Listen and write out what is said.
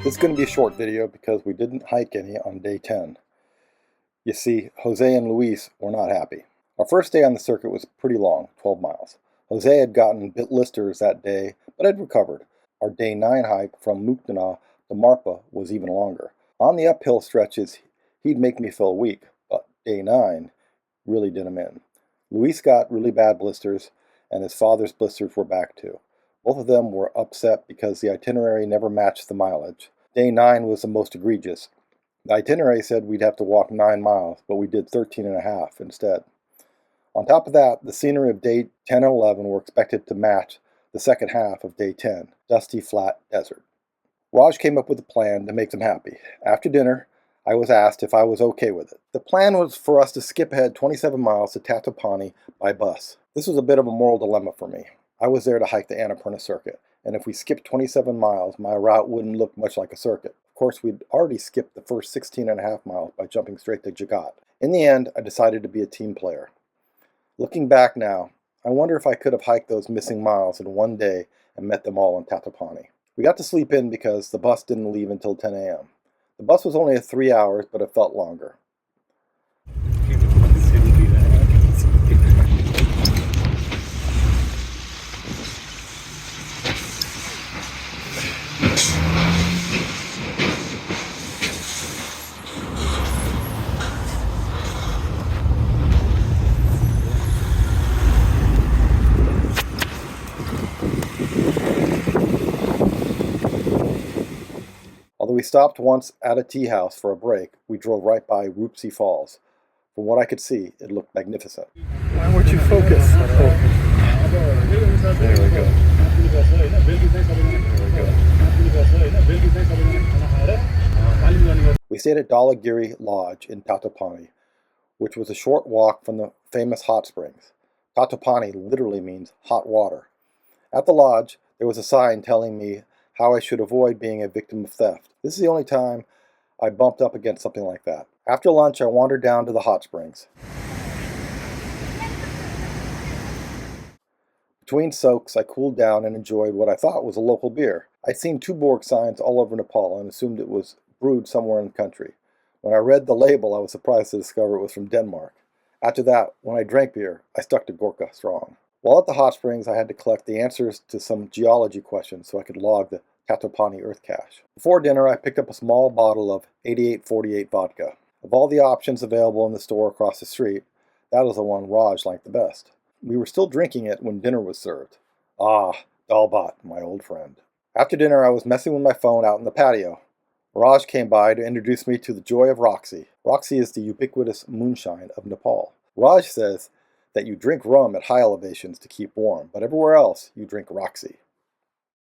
This is going to be a short video because we didn't hike any on day 10. You see, Jose and Luis were not happy. Our first day on the circuit was pretty long, 12 miles. Jose had gotten blisters that day, but had recovered. Our day 9 hike from Mukdana to Marpha was even longer. On the uphill stretches, he'd make me feel weak, but day 9 really did him in. Luis got really bad blisters, and his father's blisters were back too. Both of them were upset because the itinerary never matched the mileage. Day 9 was the most egregious. The itinerary said we'd have to walk 9 miles, but we did 13 and a half instead. On top of that, the scenery of day 10 and 11 were expected to match the second half of day 10, dusty, flat desert. Raj came up with a plan to make them happy. After dinner, I was asked if I was okay with it. The plan was for us to skip ahead 27 miles to Tatopani by bus. This was a bit of a moral dilemma for me. I was there to hike the Annapurna circuit, and if we skipped 27 miles, my route wouldn't look much like a circuit. Of course, we'd already skipped the first 16 and a half miles by jumping straight to Jagat. In the end, I decided to be a team player. Looking back now, I wonder if I could have hiked those missing miles in one day and met them all in Tatopani. We got to sleep in because the bus didn't leave until 10 a.m. The bus was only 3 hours, but it felt longer. Although we stopped once at a tea house for a break, we drove right by Rupsi Falls. From what I could see, it looked magnificent. Why weren't you focused? There we go. We stayed at Dalagiri Lodge in Tatopani, which was a short walk from the famous hot springs. Tatopani literally means hot water. At the lodge, there was a sign telling me how I should avoid being a victim of theft. This is the only time I bumped up against something like that. After lunch, I wandered down to the hot springs. Between soaks, I cooled down and enjoyed what I thought was a local beer. I'd seen Tuborg signs all over Nepal and assumed it was brewed somewhere in the country. When I read the label, I was surprised to discover it was from Denmark. After that, when I drank beer, I stuck to Gorkha Strong. While at the hot springs, I had to collect the answers to some geology questions so I could log the Tatopani Earth Cache. Before dinner, I picked up a small bottle of 8848 vodka. Of all the options available in the store across the street, that was the one Raj liked the best. We were still drinking it when dinner was served. Ah, Dalbat, my old friend. After dinner, I was messing with my phone out in the patio. Raj came by to introduce me to the joy of Roxy. Roxy is the ubiquitous moonshine of Nepal. Raj says that you drink rum at high elevations to keep warm, but everywhere else you drink Roxy.